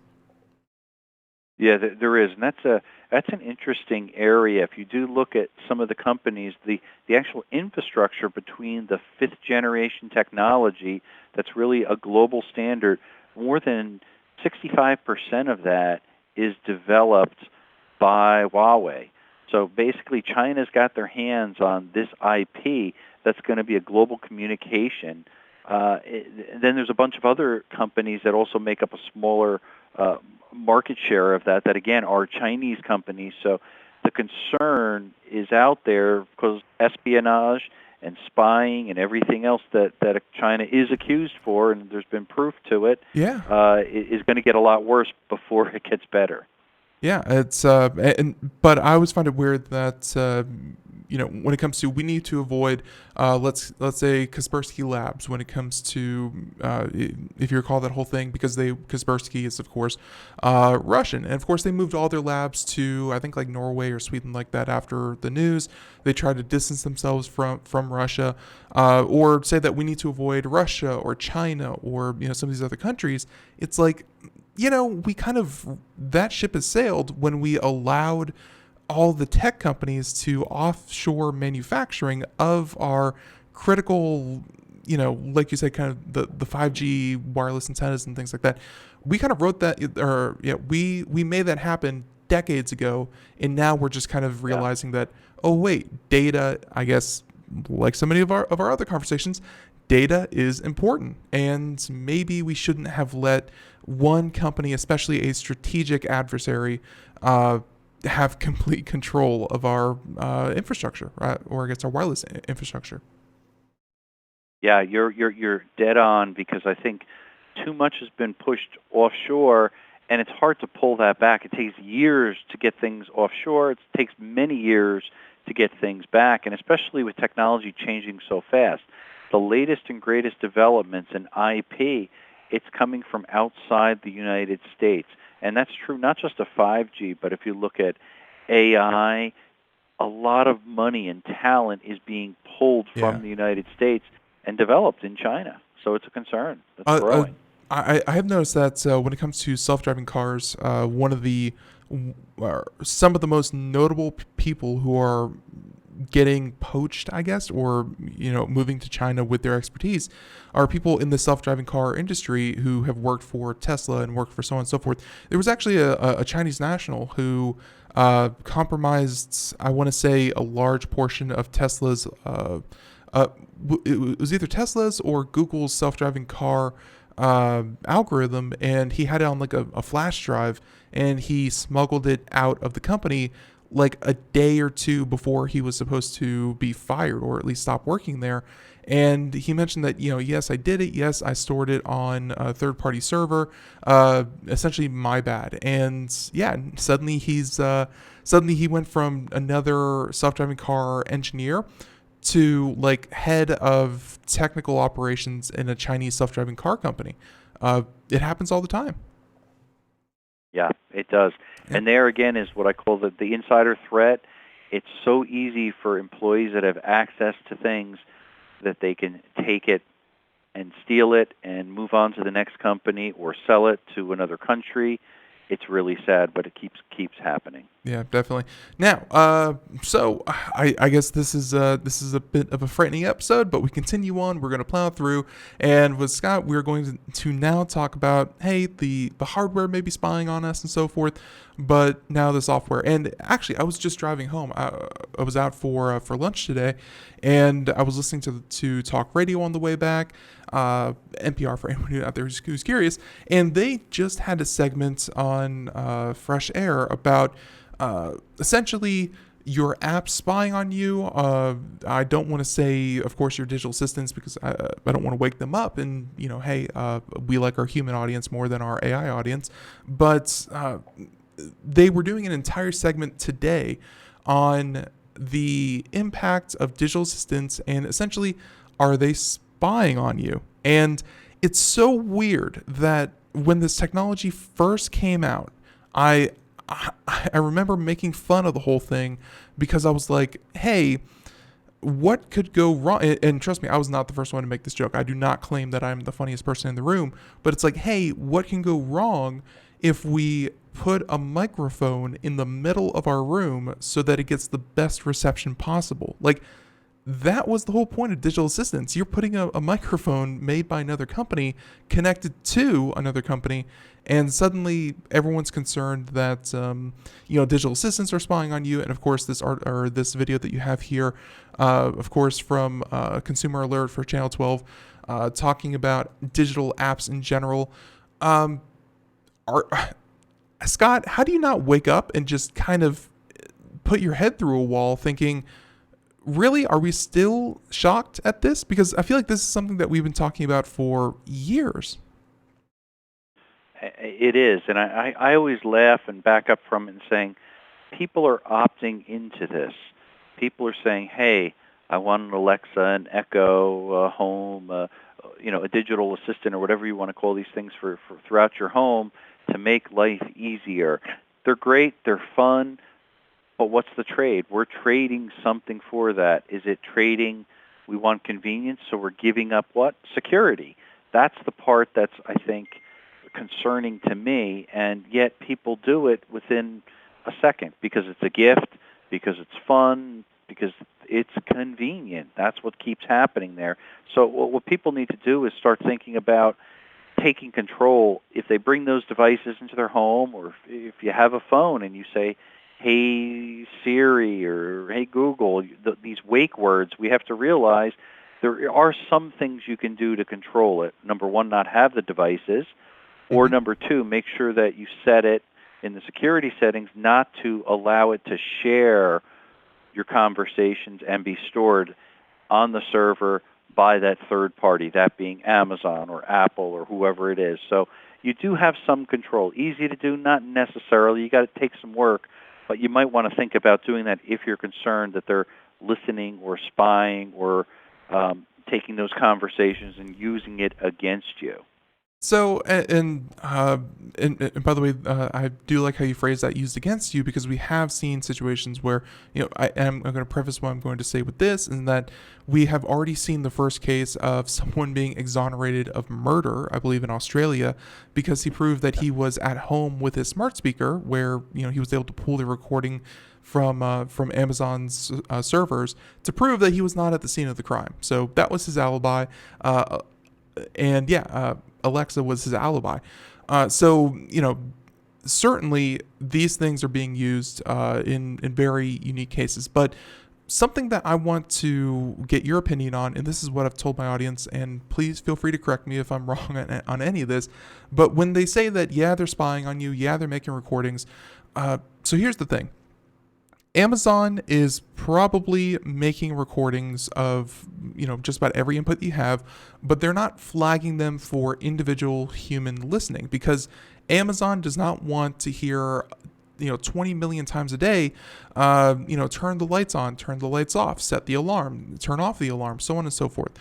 Yeah, there is, and that's an interesting area. If you do look at some of the companies, the actual infrastructure between the fifth generation technology that's really a global standard, more than 65% of that is developed by Huawei. So basically, China's got their hands on this IP that's going to be a global communication. Then there's a bunch of other companies that also make up a smaller market share of that again are Chinese companies. So the concern is out there because espionage and spying and everything else that China is accused for, and there's been proof to it, is going to get a lot worse before it gets better. Yeah, it's but I always find it weird that when it comes to, we need to avoid let's say Kaspersky Labs when it comes to if you recall that whole thing, because Kaspersky is of course Russian, and of course they moved all their labs to I think like Norway or Sweden like that after the news. They tried to distance themselves from Russia, or say that we need to avoid Russia or China or some of these other countries. It's like, we kind of, that ship has sailed when we allowed all the tech companies to offshore manufacturing of our critical, like you said, kind of the 5G wireless antennas and things like that. We kind of wrote that, we made that happen decades ago, and now we're just kind of realizing that, oh wait, data, I guess, like so many of our other conversations, data is important, and maybe we shouldn't have let one company, especially a strategic adversary, have complete control of our infrastructure, right? Or I guess our wireless infrastructure. Yeah, you're dead on, because I think too much has been pushed offshore, and it's hard to pull that back. It takes years to get things offshore. It takes many years to get things back, and especially with technology changing so fast. The latest and greatest developments in IP, it's coming from outside the United States. And that's true not just of 5G, but if you look at AI, a lot of money and talent is being pulled from the United States and developed in China. So it's a concern that's growing. I have noticed that when it comes to self-driving cars, some of the most notable people who are getting poached, I guess, or moving to China with their expertise are people in the self-driving car industry who have worked for Tesla and worked for so on and so forth. There was actually a Chinese national who compromised, I want to say, a large portion of Tesla's. It was either Tesla's or Google's self-driving car algorithm, and he had it on like a flash drive, and he smuggled it out of the company like a day or two before he was supposed to be fired, or at least stop working there. And he mentioned that, yes, I did it. Yes, I stored it on a third-party server. Essentially, my bad. And yeah, suddenly he went from another self-driving car engineer to like head of technical operations in a Chinese self-driving car company. It happens all the time. Yeah, it does. And there again is what I call the insider threat. It's so easy for employees that have access to things that they can take it and steal it and move on to the next company or sell it to another country. It's really sad, but it keeps happening. Yeah, definitely. Now, so I guess this is a bit of a frightening episode, but we continue on. We're going to plow through, and with Scott, we're going to now talk about, hey, the hardware may be spying on us and so forth, but now the software. And actually, I was just driving home. I was out for lunch today, and I was listening to talk radio on the way back. NPR for anyone out there who's curious, and they just had a segment on Fresh Air about essentially your app spying on you. I don't want to say, of course, your digital assistants, because I don't want to wake them up and, hey, we like our human audience more than our AI audience. But they were doing an entire segment today on the impact of digital assistants and essentially, are they spying on you? And it's so weird that when this technology first came out, I remember making fun of the whole thing because I was like, hey, what could go wrong? And trust me, I was not the first one to make this joke. I do not claim that I'm the funniest person in the room, but it's like, hey, what can go wrong if we put a microphone in the middle of our room so that it gets the best reception possible? Like, that was the whole point of digital assistants. You're putting a microphone made by another company connected to another company, and suddenly everyone's concerned that digital assistants are spying on you. And of course, this video that you have here, of course, from Consumer Alert for Channel 12, talking about digital apps in general. Scott, how do you not wake up and just kind of put your head through a wall thinking, really, are we still shocked at this? Because I feel like this is something that we've been talking about for years. It is, and I always laugh and back up from it and saying, people are opting into this. People are saying, hey, I want an Alexa, an Echo, a Home, a digital assistant, or whatever you want to call these things for throughout your home to make life easier. They're great, they're fun, but what's the trade? We're trading something for that. Is it trading, we want convenience, so we're giving up what? Security. That's the part that's, I think, concerning to me, and yet people do it within a second because it's a gift, because it's fun, because it's convenient. That's what keeps happening there. So what people need to do is start thinking about taking control. If they bring those devices into their home, or if you have a phone and you say, hey Siri or hey Google, these wake words, we have to realize there are some things you can do to control it. Number one, not have the devices. Or number two, make sure that you set it in the security settings not to allow it to share your conversations and be stored on the server by that third party, that being Amazon or Apple or whoever it is. So you do have some control. Easy to do, not necessarily. You got to take some work, but you might want to think about doing that if you're concerned that they're listening or spying or taking those conversations and using it against you. So, and by the way, I do like how you phrase that used against you, because we have seen situations where, I'm going to preface what I'm going to say with this, and that we have already seen the first case of someone being exonerated of murder, I believe in Australia, because he proved that he was at home with his smart speaker, where, he was able to pull the recording from Amazon's servers to prove that he was not at the scene of the crime. So that was his alibi. And yeah, Alexa was his alibi. So, certainly these things are being used in very unique cases. But something that I want to get your opinion on, and this is what I've told my audience, and please feel free to correct me if I'm wrong on any of this, but when they say that, yeah, they're spying on you, yeah, they're making recordings. So here's the thing. Amazon is probably making recordings of, just about every input you have, but they're not flagging them for individual human listening, because Amazon does not want to hear, 20 million times a day, turn the lights on, turn the lights off, set the alarm, turn off the alarm, so on and so forth.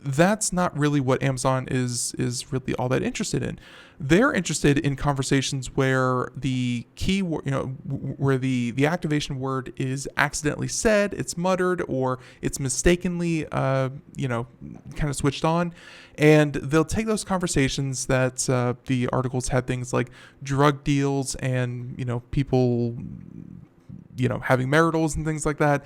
That's not really what Amazon is really all that interested in. They're interested in conversations where the key, where the activation word is accidentally said, it's muttered, or it's mistakenly, kind of switched on. And they'll take those conversations that the articles had things like drug deals and, people, having maritals and things like that.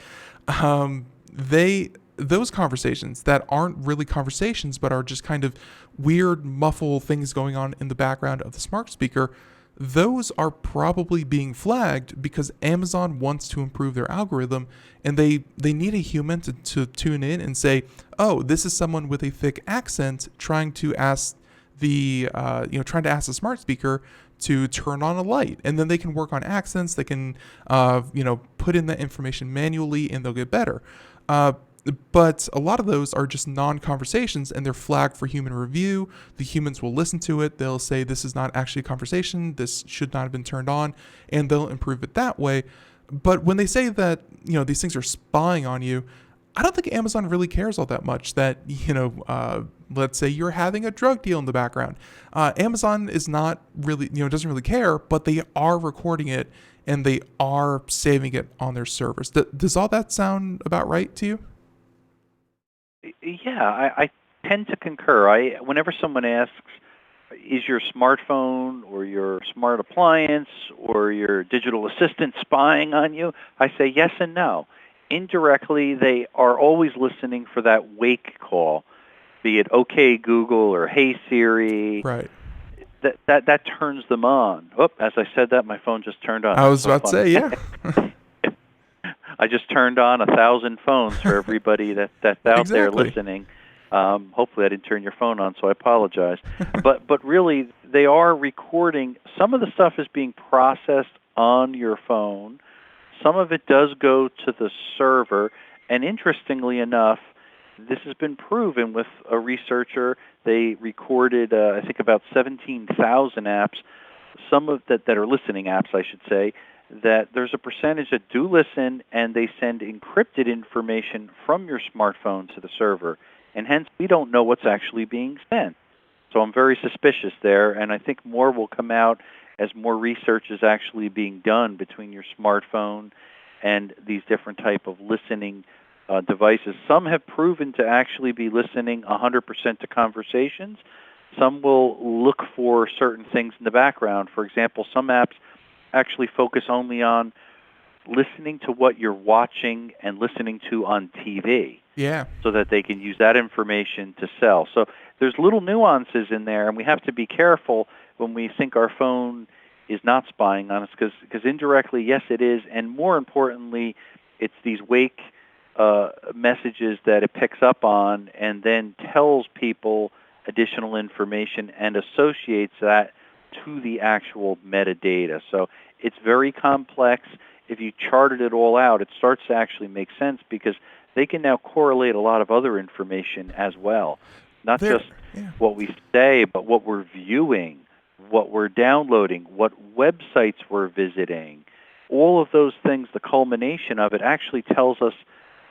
Those conversations that aren't really conversations, but are just kind of weird, muffled things going on in the background of the smart speaker, those are probably being flagged because Amazon wants to improve their algorithm, and they need a human to tune in and say, oh, this is someone with a thick accent trying to ask the smart speaker to turn on a light, and then they can work on accents. They can put in that information manually, and they'll get better. But a lot of those are just non-conversations, and they're flagged for human review. The humans will listen to it. They'll say, this is not actually a conversation. This should not have been turned on, and they'll improve it that way. But when they say that, these things are spying on you, I don't think Amazon really cares all that much that, let's say you're having a drug deal in the background. Amazon is not really, doesn't really care, but they are recording it, and they are saving it on their servers. Does all that sound about right to you? Yeah, I tend to concur. Whenever someone asks, is your smartphone or your smart appliance or your digital assistant spying on you, I say yes and no. Indirectly, they are always listening for that wake call, be it OK Google or Hey Siri. Right. That turns them on. Oh, as I said that, my phone just turned on. I was about to say, yeah. I just turned on 1,000 phones for everybody that's out there listening. Hopefully I didn't turn your phone on, so I apologize. But really, they are recording. Some of the stuff is being processed on your phone. Some of it does go to the server. And interestingly enough, this has been proven with a researcher. They recorded, I think, about 17,000 apps, some of that are listening apps, I should say, that there's a percentage that do listen, and they send encrypted information from your smartphone to the server. And hence, we don't know what's actually being sent. So I'm very suspicious there, and I think more will come out as more research is actually being done between your smartphone and these different type of listening devices. Some have proven to actually be listening 100% to conversations. Some will look for certain things in the background. For example, some apps actually focus only on listening to what you're watching and listening to on TV. Yeah. So that they can use that information to sell. So there's little nuances in there, and we have to be careful when we think our phone is not spying on us, because indirectly, yes, it is, and more importantly, it's these wake messages that it picks up on and then tells people additional information and associates that to the actual metadata. So it's very complex. If you charted it all out, it starts to actually make sense, because they can now correlate a lot of other information as well. Not just what we say, but what we're viewing, what we're downloading, what websites we're visiting. All of those things, the culmination of it actually tells us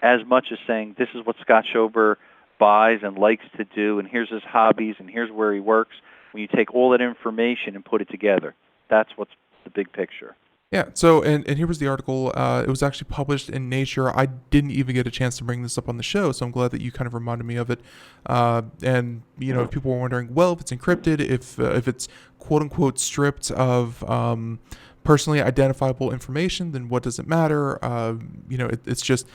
as much as saying, this is what Scott Schober buys and likes to do, and here's his hobbies, and here's where he works. When you take all that information and put it together, that's what's the big picture. Yeah. So, and here was the article. It was actually published in Nature. I didn't even get a chance to bring this up on the show, so I'm glad that you kind of reminded me of it. And if people were wondering, well, if it's encrypted, if it's quote unquote stripped of personally identifiable information, then what does it matter? It's just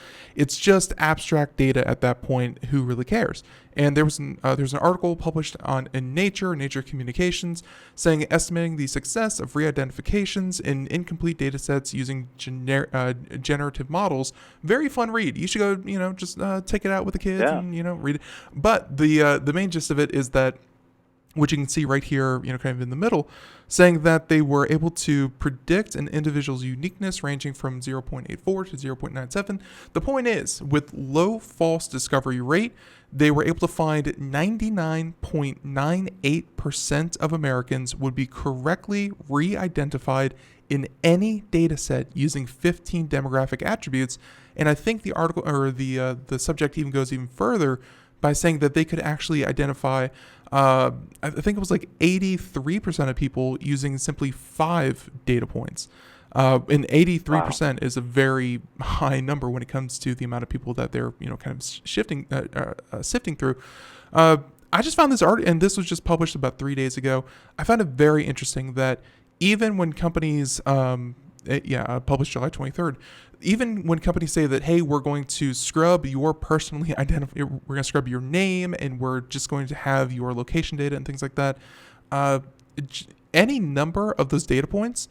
abstract data at that point. Who really cares? And there's an article published in Nature Communications, saying estimating the success of re-identifications in incomplete data sets using generative models. Very fun read. You should go, just take it out with the kids and read it. But the main gist of it is that, which you can see right here, kind of in the middle, saying that they were able to predict an individual's uniqueness ranging from 0.84 to 0.97. The point is, with low false discovery rate, they were able to find 99.98% of Americans would be correctly re-identified in any data set using 15 demographic attributes. And I think the article or the subject even goes even further by saying that they could actually identify, I think it was like 83% of people using simply 5 data points. And 83% is a very high number when it comes to the amount of people that they're, kind of sifting through. I just found this art, and this was just published about 3 days ago. I found it very interesting that even when companies, published July 23rd, even when companies say that, hey, we're going to scrub your personally we're going to scrub your name, and we're just going to have your location data and things like that, any number of those data points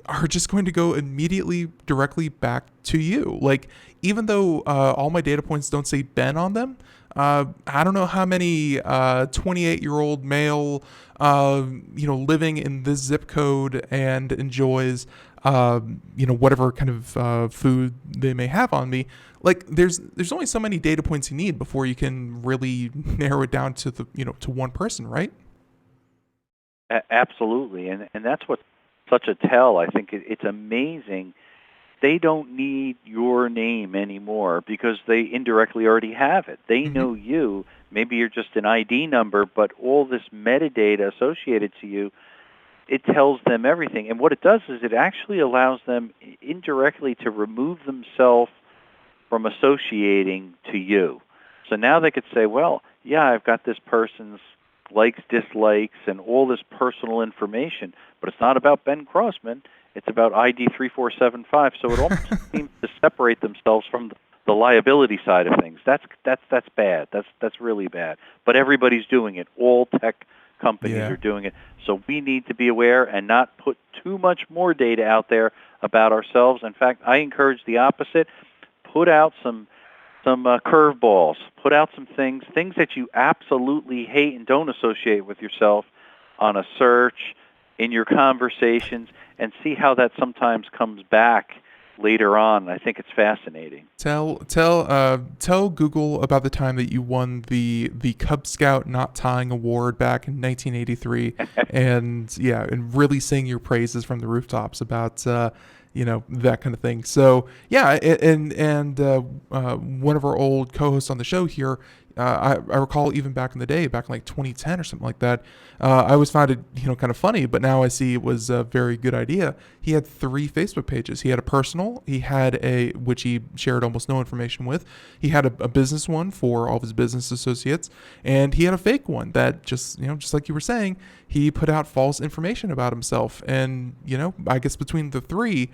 are just going to go immediately directly back to you. Like, even though all my data points don't say Ben on them, I don't know how many 28-year-old male, living in this zip code and enjoys, whatever kind of food they may have on me. Like, there's only so many data points you need before you can really narrow it down to to one person, right? Absolutely, and that's what's such a tell. I think it's amazing. They don't need your name anymore because they indirectly already have it. They know you. Maybe you're just an ID number, but all this metadata associated to you, it tells them everything. And what it does is it actually allows them indirectly to remove themselves from associating to you. So now they could say, well, yeah, I've got this person's likes, dislikes, and all this personal information, but it's not about Ben Crossman. It's about ID 3475. So it almost seems to separate themselves from the liability side of things. That's bad. That's really bad. But everybody's doing it. All tech companies are doing it. So we need to be aware and not put too much more data out there about ourselves. In fact, I encourage the opposite. Put out some curveballs. Put out some things that you absolutely hate and don't associate with yourself on a search, in your conversations, and see how that sometimes comes back later on. I think it's fascinating. Tell Google about the time that you won the Cub Scout Not Tying Award back in 1983, and really sing your praises from the rooftops about that kind of thing. So and one of our old co-hosts on the show here, I recall even back in the day, back in like 2010 or something like that, I always found it kind of funny, but now I see it was a very good idea. He had 3 Facebook pages. He had a personal, he had which he shared almost no information with. He had a business one for all of his business associates, and he had a fake one that just like you were saying, he put out false information about himself. And I guess between the 3,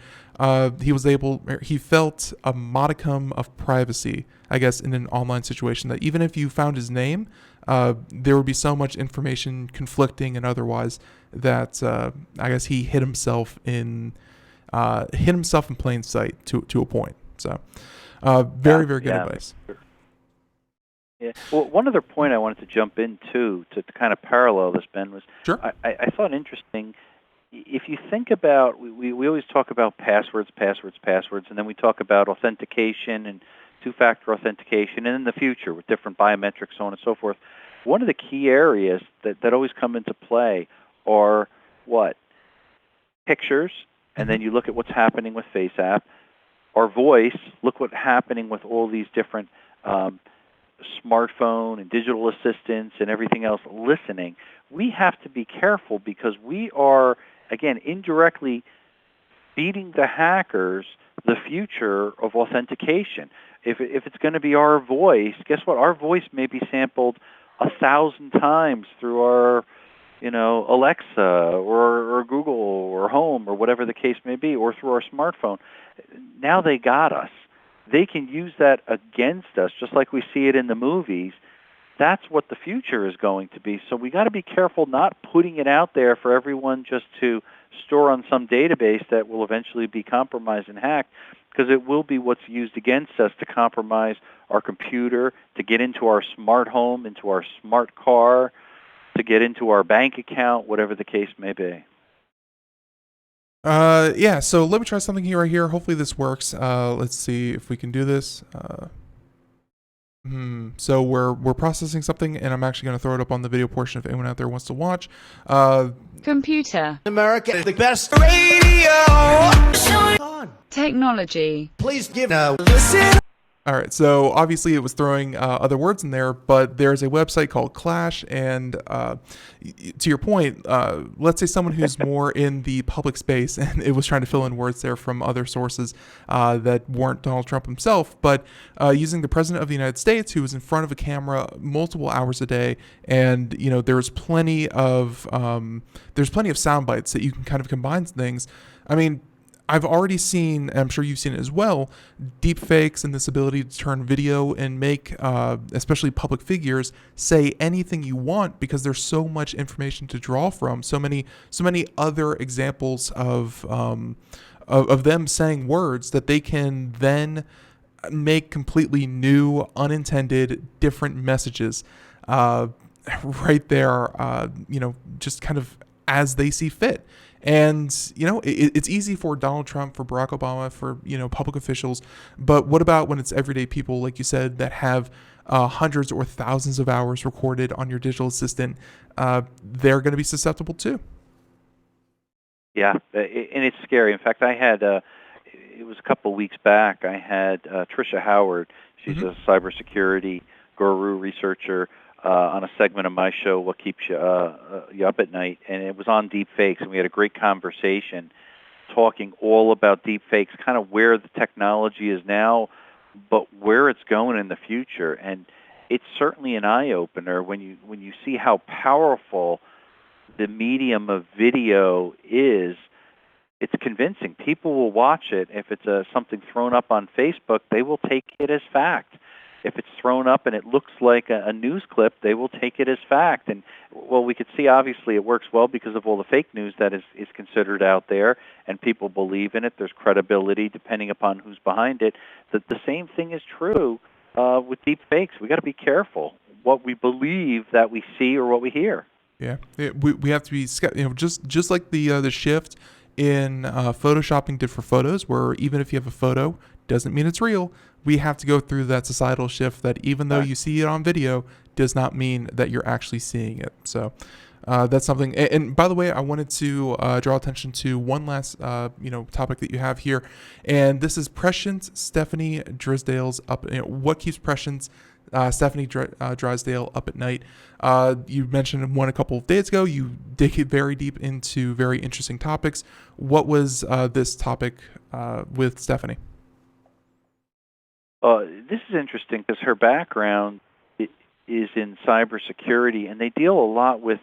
he felt a modicum of privacy, I guess, in an online situation, that even if you found his name, there would be so much information conflicting and otherwise that I guess he hid himself in plain sight to a point. So very good advice. Yeah. Well, one other point I wanted to jump into to kind of parallel this, Ben, was sure. I thought interesting. If you think about, we always talk about passwords, and then we talk about authentication and two-factor authentication, and in the future with different biometrics, so on and so forth. One of the key areas that always come into play are what? Pictures, and then you look at what's happening with FaceApp. Our voice, look what's happening with all these different smartphone and digital assistants and everything else listening, we have to be careful because we are, again, indirectly feeding the hackers the future of authentication. If it's going to be our voice, guess what? Our voice may be sampled 1,000 times through our, Alexa or Google or Home or whatever the case may be, or through our smartphone. Now they got us. They can use that against us, just like we see it in the movies. That's what the future is going to be. So we got to be careful not putting it out there for everyone just to store on some database that will eventually be compromised and hacked, because it will be what's used against us to compromise our computer, to get into our smart home, into our smart car, to get into our bank account, whatever the case may be. Yeah, so let me try something here right here. Hopefully this works. Let's see if we can do this. So we're processing something, and I'm actually going to throw it up on the video portion if anyone out there wants to watch. Computer. America, the best radio. Technology. Please give a listen. All right, so obviously it was throwing other words in there, but there's a website called Clash, and to your point, let's say someone who's more in the public space, and it was trying to fill in words there from other sources that weren't Donald Trump himself, but using the President of the United States, who was in front of a camera multiple hours a day, and there's plenty of sound bites that you can kind of combine things. I mean, I've already seen, and I'm sure you've seen it as well, deep fakes and this ability to turn video and make, especially public figures, say anything you want because there's so much information to draw from. So many other examples of them saying words that they can then make completely new, unintended, different messages right there. Just kind of as they see fit. And, it's easy for Donald Trump, for Barack Obama, for, public officials. But what about when it's everyday people, like you said, that have hundreds or thousands of hours recorded on your digital assistant? They're going to be susceptible too. Yeah, and it's scary. In fact, I had, it was a couple of weeks back, I had Tricia Howard. She's a cybersecurity guru researcher. On a segment of my show, What Keeps You Up at Night, and it was on deep fakes, and we had a great conversation talking all about deep fakes, kind of where the technology is now, but where it's going in the future. And it's certainly an eye-opener when you see how powerful the medium of video is. It's convincing. People will watch it. If it's something thrown up on Facebook, they will take it as fact. If it's thrown up and it looks like a news clip, they will take it as fact. And, we could see, obviously, it works well because of all the fake news that is considered out there, and people believe in it. There's credibility depending upon who's behind it. The same thing is true with deep fakes. We got to be careful what we believe that we see or what we hear. Yeah, we have to be, just like the shift in photoshopping did for photos, where even if you have a photo, doesn't mean it's real. We have to go through that societal shift that even though you see it on video, does not mean that you're actually seeing it. So that's something. And by the way, I wanted to draw attention to one last topic that you have here, and this is Prescient Stefanie Drysdale's up. What keeps Prescient Stefanie Drysdale up at night? You mentioned one a couple of days ago. You dig very deep into very interesting topics. What was this topic with Stefanie? This is interesting because her background is in cybersecurity, and they deal a lot with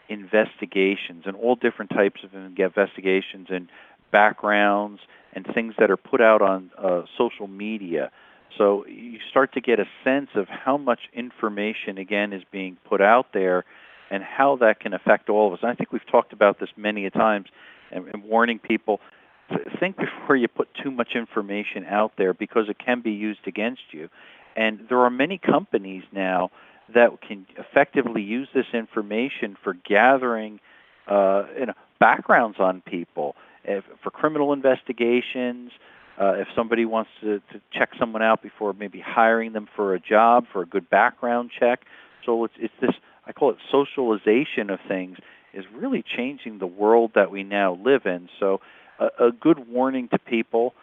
investigations and all different types of investigations and backgrounds and things that are put out on social media. So you start to get a sense of how much information, again, is being put out there and how that can affect all of us. And I think we've talked about this many a times and warning people, think before you put too much information out there because it can be used against you. And there are many companies now that can effectively use this information for gathering backgrounds on people, for criminal investigations, if somebody wants to check someone out before maybe hiring them for a job, for a good background check. So it's this, I call it socialization of things, is really changing the world that we now live in. So a good warning to people,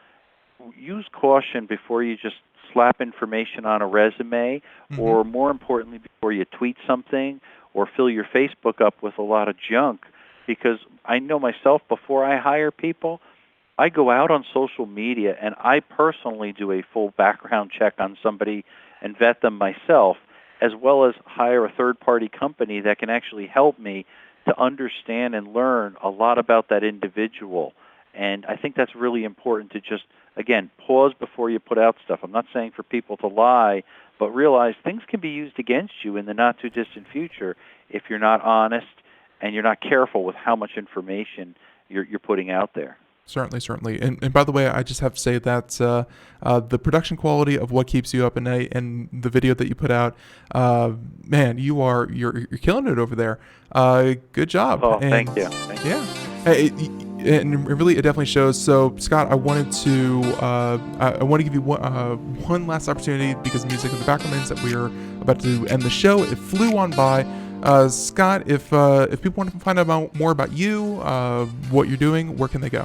use caution before you just slap information on a resume, or more importantly, before you tweet something or fill your Facebook up with a lot of junk. Because I know myself, before I hire people, I go out on social media and I personally do a full background check on somebody and vet them myself, as well as hire a third-party company that can actually help me to understand and learn a lot about that individual. And I think that's really important to just, again, pause before you put out stuff. I'm not saying for people to lie, but realize things can be used against you in the not-too-distant future if you're not honest and you're not careful with how much information you're putting out there. Certainly. And by the way, I just have to say that the production quality of What Keeps You Up at Night and the video that you put out, man, you're killing it over there. Good job. Oh, and, thank you. Yeah. Hey, and really, it definitely shows. So, Scott, I want to give you one last opportunity, because the music in the background means that we are about to end the show. It flew on by. Scott, if people want to find out more about you, what you're doing, where can they go?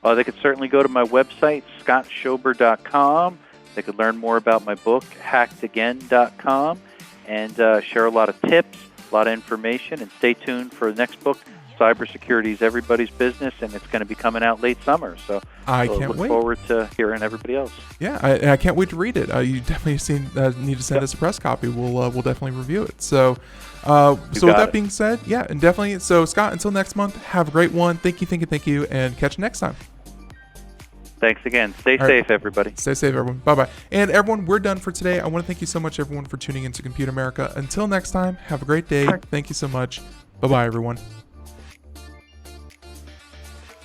They could certainly go to my website, scottschober.com. They could learn more about my book, hackedagain.com, and share a lot of tips, a lot of information, and stay tuned for the next book. Cybersecurity is everybody's business, and it's going to be coming out late summer. So I can't wait. Look forward to hearing everybody else. Yeah, I can't wait to read it. You definitely need to send us a press copy. We'll definitely review it. So, with that being said, yeah, and definitely. So, Scott, until next month, have a great one. Thank you, and catch you next time. Thanks again. Stay safe, everybody. Stay safe, everyone. Bye-bye. And everyone, we're done for today. I want to thank you so much, everyone, for tuning into Computer America. Until next time, have a great day. Thank you so much. Bye-bye, everyone.